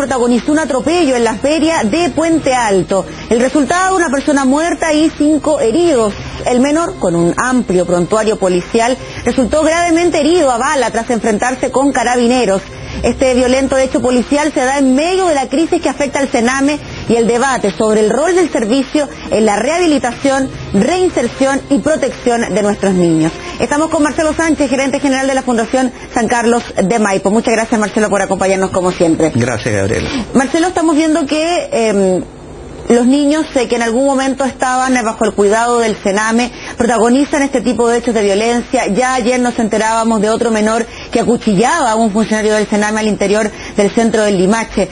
protagonizó un atropello en la feria de Puente Alto. El resultado, una persona muerta y 5 heridos. El menor, con un amplio prontuario policial, resultó gravemente herido a bala tras enfrentarse con carabineros. Este violento hecho policial se da en medio de la crisis que afecta al Sename y el debate sobre el rol del servicio en la rehabilitación, reinserción y protección de nuestros niños. Estamos con Marcelo Sánchez, gerente general de la Fundación San Carlos de Maipo. Muchas gracias, Marcelo, por acompañarnos como siempre. Gracias, Gabriela. Marcelo, estamos viendo que los niños que en algún momento estaban bajo el cuidado del Sename protagonizan este tipo de hechos de violencia. Ya ayer nos enterábamos de otro menor que acuchillaba a un funcionario del Sename al interior del centro del Limache.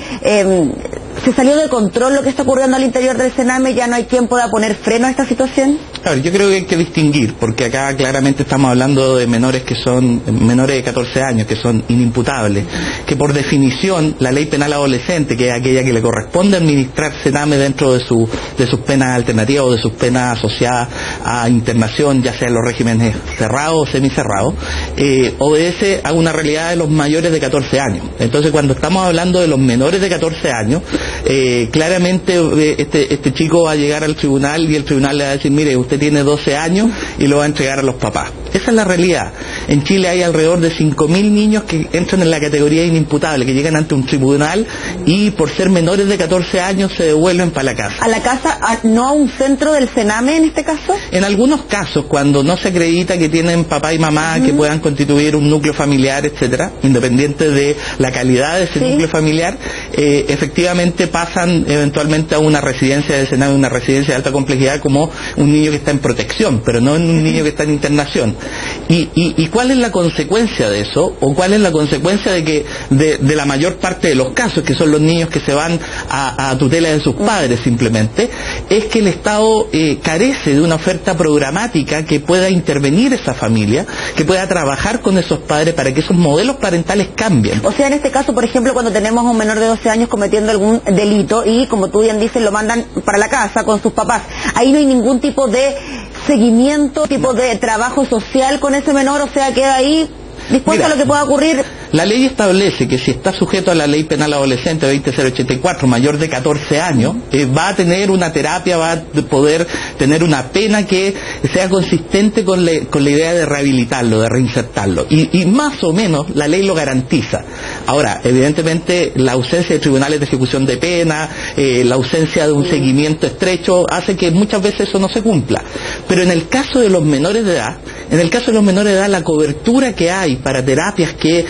¿Se salió de control lo que está ocurriendo al interior del Sename? ¿Ya no hay quien pueda poner freno a esta situación? A ver, yo creo que hay que distinguir, porque acá claramente estamos hablando de menores que son menores de 14 años, que son inimputables, que por definición la ley penal adolescente, que es aquella que le corresponde administrar Sename dentro de sus penas alternativas o de sus penas asociadas a internación, ya sea en los regímenes cerrados o semicerrados, obedece a una realidad de los mayores de 14 años. Entonces, cuando estamos hablando de los menores de 14 años, claramente este chico va a llegar al tribunal y el tribunal le va a decir, mire, usted tiene 12 años y lo va a entregar a los papás. Esa es la realidad. En Chile hay alrededor de 5.000 niños que entran en la categoría inimputable, que llegan ante un tribunal y por ser menores de 14 años se devuelven para la casa. ¿A la casa, no a un centro del Sename en este caso? En algunos casos, cuando no se acredita que tienen papá y mamá que puedan constituir un núcleo familiar, etcétera, independiente de la calidad de ese núcleo familiar, efectivamente pasan eventualmente a una residencia del Sename, una residencia de alta complejidad, como un niño que está en protección, pero no en un niño que está en internación. ¿Y cuál es la consecuencia de eso? ¿O cuál es la consecuencia de que de la mayor parte de los casos, que son los niños que se van a tutela de sus padres simplemente? Es que el Estado carece de una oferta programática que pueda intervenir esa familia, que pueda trabajar con esos padres para que esos modelos parentales cambien. O sea, en este caso, por ejemplo, cuando tenemos a un menor de 12 años cometiendo algún delito y, como tú bien dices, lo mandan para la casa con sus papás, ahí no hay ningún tipo de seguimiento, tipo de trabajo social con ese menor, o sea, queda ahí dispuesto a lo que pueda ocurrir. La ley establece que si está sujeto a la ley penal adolescente 20084, mayor de 14 años, va a tener una terapia, va a poder tener una pena que sea consistente con la idea de rehabilitarlo, de reinsertarlo. Y más o menos la ley lo garantiza. Ahora, evidentemente, la ausencia de tribunales de ejecución de pena, la ausencia de un seguimiento estrecho, hace que muchas veces eso no se cumpla. Pero en el caso de los menores de edad, la cobertura que hay para terapias que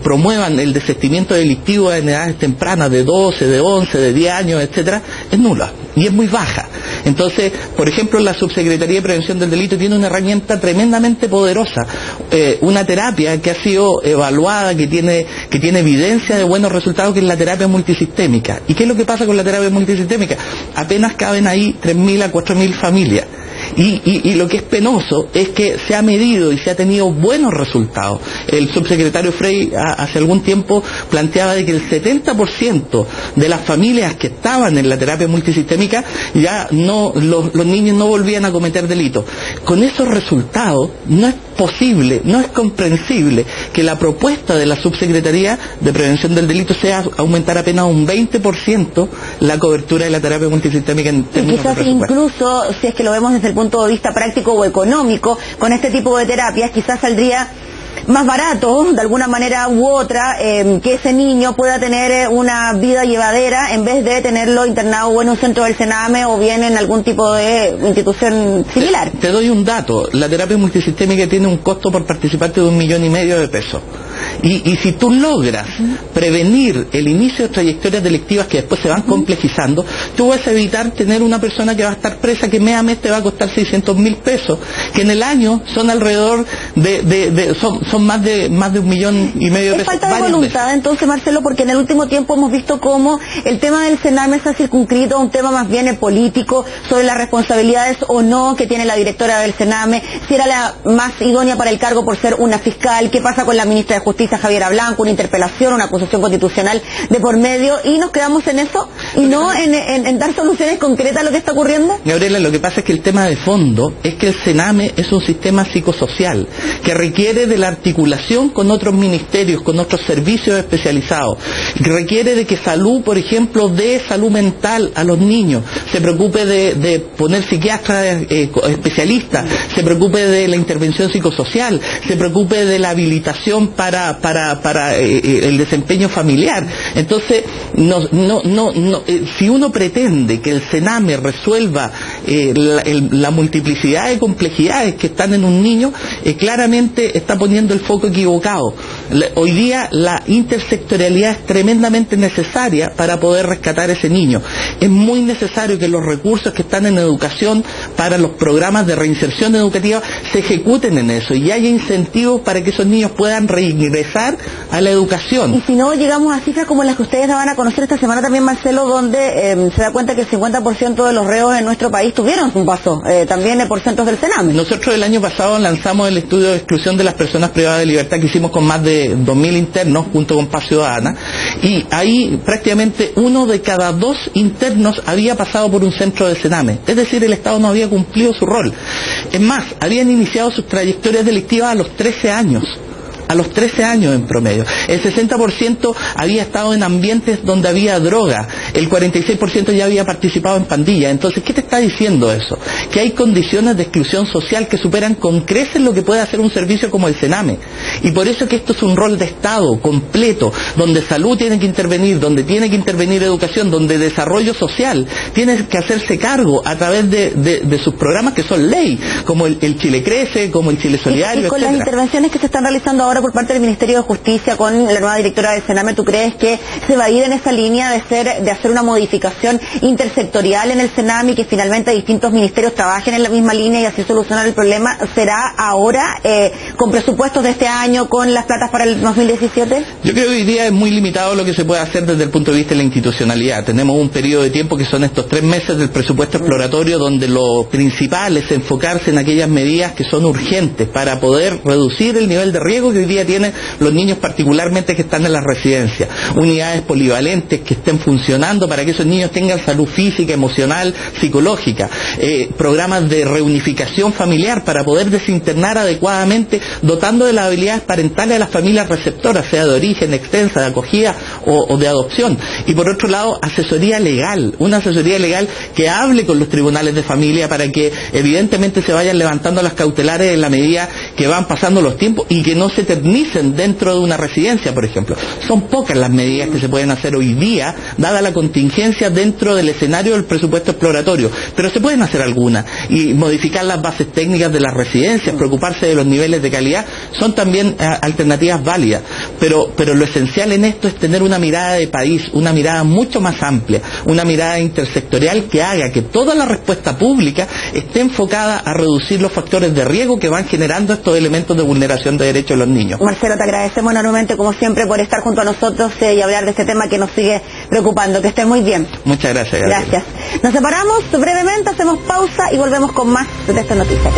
promuevan el desistimiento delictivo en edades tempranas de 12, de 11, de 10 años, etcétera, es nula y es muy baja. Entonces, por ejemplo, la Subsecretaría de Prevención del Delito tiene una herramienta tremendamente poderosa, una terapia que ha sido evaluada, que tiene evidencia de buenos resultados, que es la terapia multisistémica. ¿Y qué es lo que pasa con la terapia multisistémica? Apenas caben ahí 3.000 a 4.000 familias. Y lo que es penoso es que se ha medido y se ha tenido buenos resultados. El subsecretario Frey hace algún tiempo planteaba de que el 70% de las familias que estaban en la terapia multisistémica ya los niños no volvían a cometer delitos. Con esos resultados no es posible, no es comprensible que la propuesta de la Subsecretaría de Prevención del Delito sea aumentar apenas un 20% la cobertura de la terapia multisistémica en términos de presupuesto. Incluso, si es que lo vemos desde el punto de vista práctico o económico, con este tipo de terapias quizás saldría más barato, de alguna manera u otra, que ese niño pueda tener una vida llevadera en vez de tenerlo internado o en un centro del Sename o bien en algún tipo de institución similar. Te doy un dato, la terapia multisistémica tiene un costo por participante de 1,5 millones de pesos. Y si tú logras prevenir el inicio de trayectorias delictivas que después se van complejizando, tú vas a evitar tener una persona que va a estar presa que mes a mes te va a costar 600.000 pesos, que en el año son alrededor son más de 1,5 millones de pesos. Es falta de voluntad, entonces, Marcelo, porque en el último tiempo hemos visto cómo el tema del Sename se ha circunscrito a un tema más bien político, sobre las responsabilidades o no que tiene la directora del Sename, si era la más idónea para el cargo por ser una fiscal, qué pasa con la ministra de Justicia, Javiera Blanco, una interpelación, una acusación constitucional de por medio, y nos quedamos en eso y no en dar soluciones concretas a lo que está ocurriendo. Gabriela, lo que pasa es que el tema de fondo es que el Sename es un sistema psicosocial que requiere de la articulación con otros ministerios, con otros servicios especializados. Requiere de que salud, por ejemplo, dé salud mental a los niños, se preocupe de poner psiquiatras especialistas, se preocupe de la intervención psicosocial, se preocupe de la habilitación para el desempeño familiar. Entonces, si uno pretende que el Sename resuelva la multiplicidad de complejidades que están en un niño, claramente está poniendo el foco equivocado. Hoy día la intersectorialidad es tremendamente necesaria para poder rescatar ese niño. Es muy necesario que los recursos que están en educación para los programas de reinserción educativa se ejecuten en eso y haya incentivos para que esos niños puedan reingresar a la educación. Y si no llegamos a cifras como las que ustedes van a conocer esta semana también, Marcelo, donde se da cuenta que el 50% de los reos en nuestro país tuvieron un paso, también por centros del Sename. Nosotros el año pasado lanzamos el estudio de exclusión de las personas privadas de libertad que hicimos con más de 2.000 internos junto con Paz Ciudadana, y ahí prácticamente 1 de cada 2 internos había pasado por un centro del Sename, es decir, el Estado no había cumplido su rol. Es más, habían iniciado sus trayectorias delictivas a los 13 años. A los 13 años en promedio. El 60% había estado en ambientes donde había droga, el 46% ya había participado en pandillas. Entonces, ¿qué te está diciendo eso? Que hay condiciones de exclusión social que superan con creces lo que puede hacer un servicio como el Sename. Y por eso que esto es un rol de Estado completo, donde salud tiene que intervenir, donde tiene que intervenir educación, donde desarrollo social tiene que hacerse cargo a través de sus programas que son ley, como el Chile Crece, como el Chile Solidario, y con etcétera. Las intervenciones que se están realizando ahora por parte del Ministerio de Justicia con la nueva directora del Sename, ¿tú crees que se va a ir en esa línea de hacer una modificación intersectorial en el Sename y que finalmente distintos ministerios trabajen en la misma línea y así solucionar el problema? ¿Será ahora con presupuestos de este año, con las platas para el 2017? Yo creo que hoy día es muy limitado lo que se puede hacer desde el punto de vista de la institucionalidad. Tenemos un periodo de tiempo que son estos 3 meses del presupuesto exploratorio, donde lo principal es enfocarse en aquellas medidas que son urgentes para poder reducir el nivel de riesgo que hoy día tienen los niños, particularmente que están en las residencias. Unidades polivalentes que estén funcionando para que esos niños tengan salud física, emocional, psicológica. Programas de reunificación familiar para poder desinternar adecuadamente, dotando de las habilidades parentales a las familias receptoras, sea de origen, extensa, de acogida o de adopción. Y por otro lado, asesoría legal, una asesoría legal que hable con los tribunales de familia para que evidentemente se vayan levantando las cautelares en la medida que van pasando los tiempos y que no se eternicen dentro de una residencia, por ejemplo. Son pocas las medidas que se pueden hacer hoy día, dada la contingencia dentro del escenario del presupuesto exploratorio, pero se pueden hacer algunas, y modificar las bases técnicas de las residencias, preocuparse de los niveles de calidad, son también alternativas válidas, pero lo esencial en esto es tener una mirada de país, una mirada mucho más amplia, una mirada intersectorial que haga que toda la respuesta pública esté enfocada a reducir los factores de riesgo que van generando estos elementos de vulneración de derechos de los niños. Marcelo, te agradecemos enormemente, como siempre, por estar junto a nosotros y hablar de este tema que nos sigue preocupando. Que estés muy bien. Muchas gracias. Gabriela. Gracias. Nos separamos brevemente, hacemos pausa y volvemos con más de esta noticia.